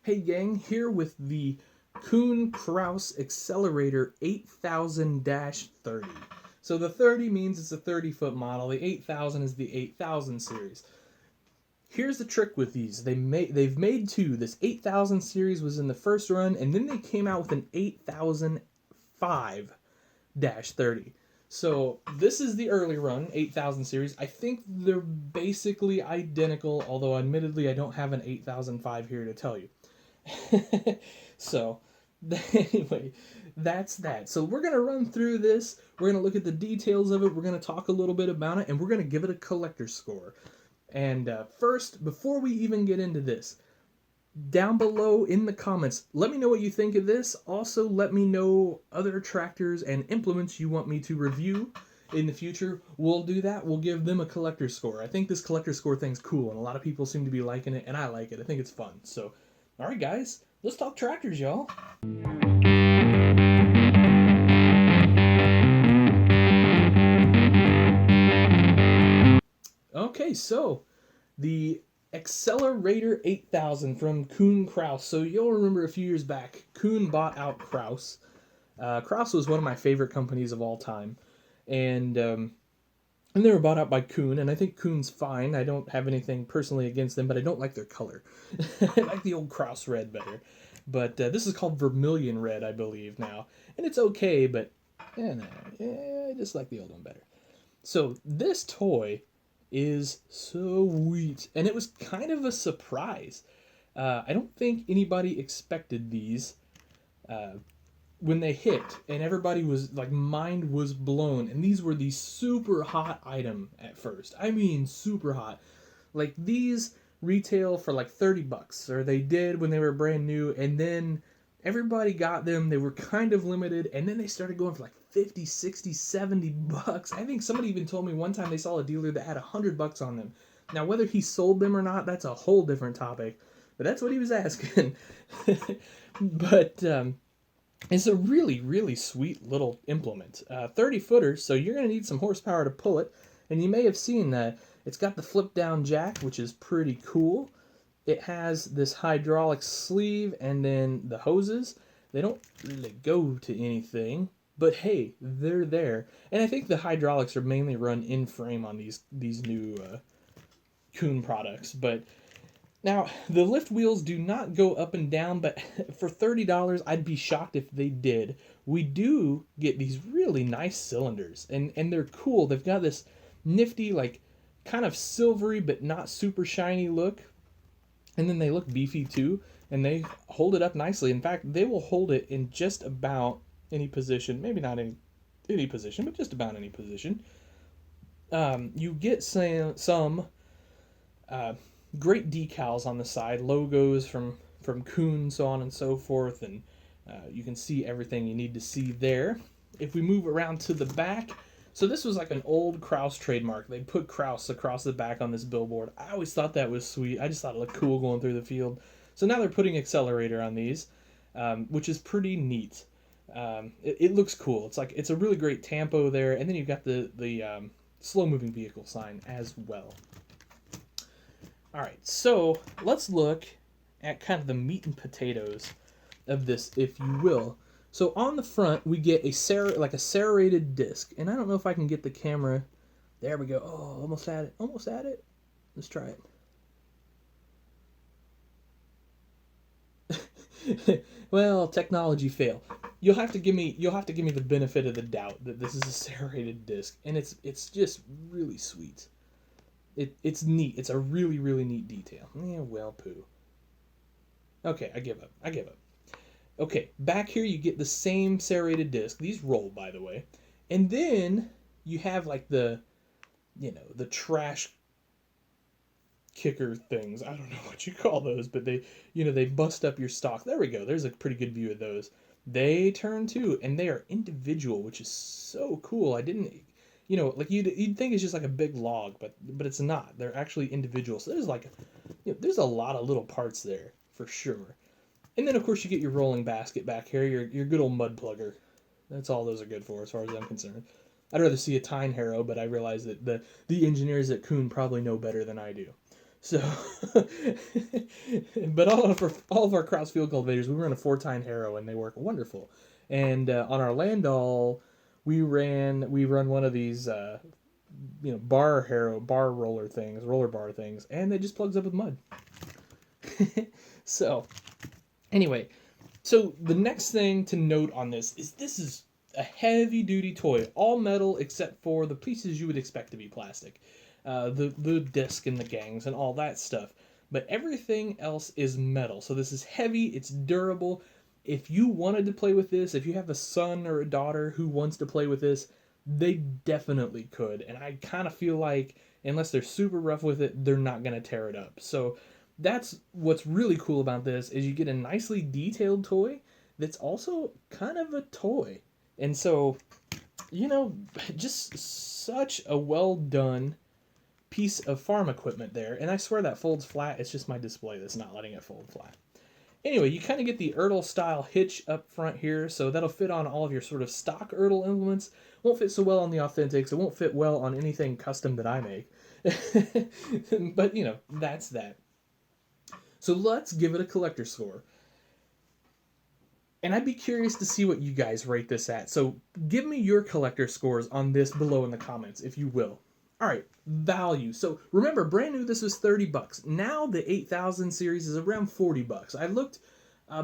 Hey gang, here with the Kuhn Krause Excellorator 8000-30. So the 30 means it's a 30-foot model. The 8000 is the 8000 series. Here's the trick with these. They've made two. This 8000 series was in the first run, and then they came out with an 8005-30. So this is the early run, 8000 series. I think they're basically identical, although admittedly I don't have an 8005 here to tell you. So, anyway, that's that. So we're going to run through this. We're going to look at the details of it. We're going to talk a little bit about it, and we're going to give it a collector score. And first, before we even get into this, down below in the comments, let me know what you think of this. Also, let me know other tractors and implements you want me to review in the future. We'll do that. We'll give them a collector score. I think this collector score thing's cool, and a lot of people seem to be liking it, and I like it. I think it's fun. So, all right, guys, let's talk tractors, y'all. Okay, so the Excellorator 8000 from Kuhn Krause. So you'll remember a few years back, Kuhn bought out Krause. Krause was one of my favorite companies of all time, and they were bought out by Kuhn, and I think Kuhn's fine. I don't have anything personally against them, but I don't like their color. I like the old Krause red better. But this is called Vermilion Red, I believe, now. And it's okay, but I just like the old one better. So this toy is sweet, and it was kind of a surprise. I don't think anybody expected these when they hit, and everybody was like, mind was blown. And these were the super hot item at first. I mean, super hot. Like, these retail for like $30, or they did when they were brand new, and then everybody got them. They were kind of limited, and then they started going for like 50, 60, 70 bucks. I think somebody even told me one time they saw a dealer that had $100 on them. Now, whether he sold them or not, that's a whole different topic, but that's what he was asking. But it's a really, really sweet little implement. 30 footers, so you're going to need some horsepower to pull it, and you may have seen that it's got the flip down jack, which is pretty cool. It has this hydraulic sleeve, and then the hoses. They don't really go to anything, but hey, they're there. And I think the hydraulics are mainly run in frame on these new Kuhn products. But now, the lift wheels do not go up and down, but for $30, I'd be shocked if they did. We do get these really nice cylinders, and they're cool. They've got this nifty, like, kind of silvery but not super shiny look. And then they look beefy too, and they hold it up nicely. In fact, they will hold it in just about any position. Maybe not any position, but just about any position. You get some great decals on the side, logos from Kuhn, so on and so forth, and you can see everything you need to see there. If we move around to the back, so this was like an old Krause trademark. They put Krause across the back on this billboard. I always thought that was sweet. I just thought it looked cool going through the field. So now they're putting Excellorator on these, which is pretty neat. It looks cool. It's a really great tampo there, and then you've got the slow moving vehicle sign as well. All right, so let's look at kind of the meat and potatoes of this, if you will. So on the front, we get a serrated disc, and I don't know if I can get the camera. There we go. Oh, almost at it. Almost at it. Let's try it. Well, technology fail. You'll have to give me the benefit of the doubt that this is a serrated disc, and it's just really sweet. It's neat. It's a really, really neat detail. Yeah, well, poo. Okay, I give up. Okay, back here you get the same serrated disc. These roll, by the way. And then you have like the trash kicker things. I don't know what you call those, but they bust up your stock. There we go. There's a pretty good view of those. They turn too, and they are individual, which is so cool. I didn't, like you'd think it's just like a big log, but it's not. They're actually individual. So there's there's a lot of little parts there for sure. And then, of course, you get your rolling basket back here, your good old mud plugger. That's all those are good for, as far as I'm concerned. I'd rather see a tine harrow, but I realize that the engineers at Kuhn probably know better than I do. So, but all of our Krause field cultivators, we run a 4-tine harrow, and they work wonderful. And on our Landau, we run one of these bar roller things, roller bar things, and it just plugs up with mud. So anyway, so the next thing to note on this is a heavy duty toy, all metal except for the pieces you would expect to be plastic, the disc and the gangs and all that stuff. But everything else is metal. So this is heavy. It's durable. If you wanted to play with this, if you have a son or a daughter who wants to play with this, they definitely could. And I kind of feel like unless they're super rough with it, they're not going to tear it up. So that's what's really cool about this is you get a nicely detailed toy that's also kind of a toy. And so, just such a well done piece of farm equipment there. And I swear that folds flat. It's just my display that's not letting it fold flat. Anyway, you kind of get the Ertl style hitch up front here, so that'll fit on all of your sort of stock Ertl implements. Won't fit so well on the Authentics. It won't fit well on anything custom that I make. But, that's that. So let's give it a collector score. And I'd be curious to see what you guys rate this at. So give me your collector scores on this below in the comments, if you will. All right, value. So remember, brand new, this was $30. Now the 8000 series is around $40. I looked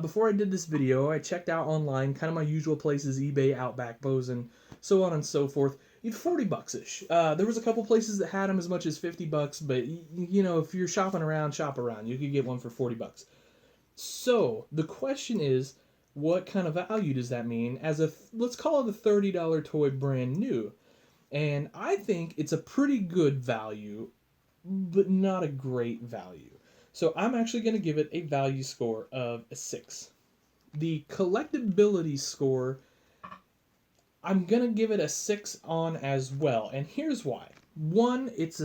before I did this video. I checked out online, kind of my usual places: eBay, Outback, Bose, and so on and so forth. $40-ish. There was a couple places that had them as much as $50, but if you're shopping around, shop around. You could get one for $40. So the question is, what kind of value does that mean as let's call it a $30 toy brand new? And I think it's a pretty good value, but not a great value. So I'm actually going to give it a value score of a 6. The collectability score, I'm going to give it a 6 on as well. And here's why. One, it's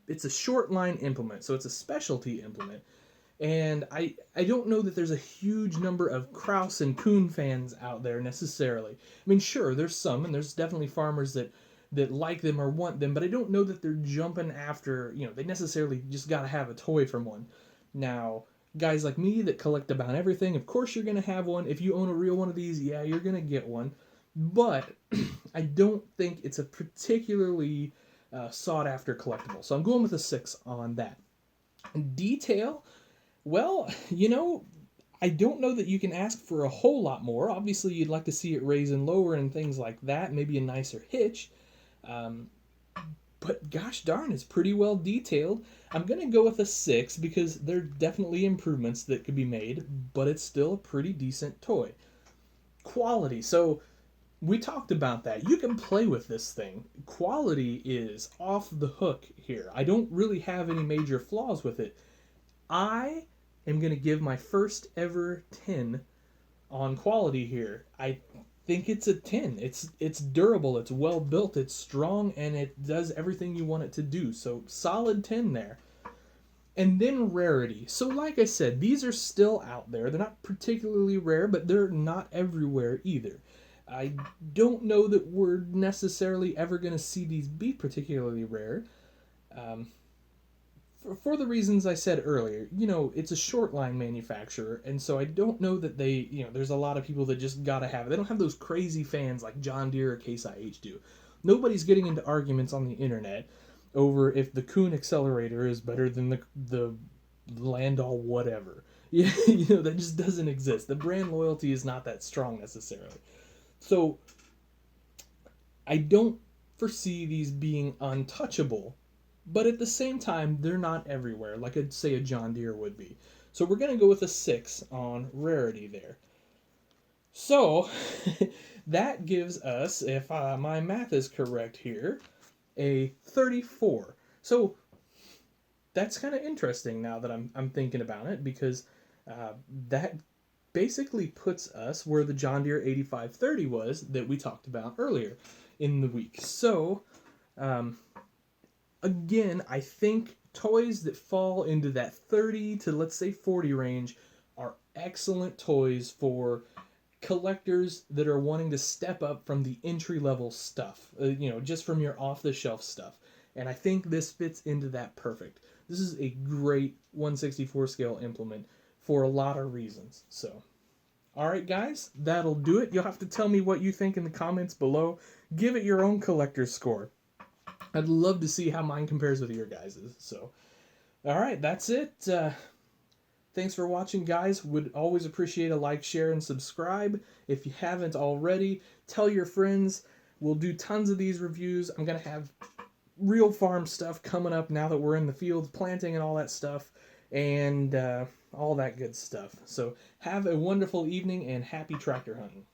a short line implement, so it's a specialty implement. And I don't know that there's a huge number of Krause and Kuhn fans out there necessarily. I mean, sure, there's some, and there's definitely farmers that like them or want them, but I don't know that they're jumping after, they necessarily just got to have a toy from one. Now, guys like me that collect about everything, of course you're going to have one. If you own a real one of these, yeah, you're going to get one. But I don't think it's a particularly sought after collectible. So I'm going with a 6 on that. Detail, well, I don't know that you can ask for a whole lot more. Obviously, you'd like to see it raise and lower and things like that, maybe a nicer hitch. But gosh darn, it's pretty well detailed. I'm going to go with a 6 because there are definitely improvements that could be made, but it's still a pretty decent toy. Quality, so we talked about that. You can play with this thing. Quality is off the hook here. I don't really have any major flaws with it. I am going to give my first ever 10 on quality here. I think it's a 10. It's durable, it's well built, it's strong, and it does everything you want it to do. So solid 10 there. And then rarity. So like I said, these are still out there. They're not particularly rare, but they're not everywhere either. I don't know that we're necessarily ever going to see these be particularly rare. For the reasons I said earlier, it's a short line manufacturer, and so I don't know that they, there's a lot of people that just gotta have it. They don't have those crazy fans like John Deere or Case IH do. Nobody's getting into arguments on the internet over if the Kuhn Accelerator is better than the Landau whatever. That just doesn't exist. The brand loyalty is not that strong necessarily. So I don't foresee these being untouchable. But at the same time, they're not everywhere, like I'd say a John Deere would be. So we're going to go with a 6 on rarity there. So that gives us, if my math is correct here, a 34. So that's kind of interesting now that I'm thinking about it, because that basically puts us where the John Deere 8530 was that we talked about earlier in the week. So again, I think toys that fall into that 30 to let's say 40 range are excellent toys for collectors that are wanting to step up from the entry-level stuff, just from your off-the-shelf stuff. And I think this fits into that perfect. This is a great 1/64 scale implement for a lot of reasons. So, all right, guys, that'll do it. You'll have to tell me what you think in the comments below. Give it your own collector's score. I'd love to see how mine compares with your guys's. So, all right, that's it. Thanks for watching, guys. Would always appreciate a like, share, and subscribe. If you haven't already, tell your friends. We'll do tons of these reviews. I'm going to have real farm stuff coming up now that we're in the fields, planting and all that stuff, and all that good stuff. So have a wonderful evening and happy tractor hunting.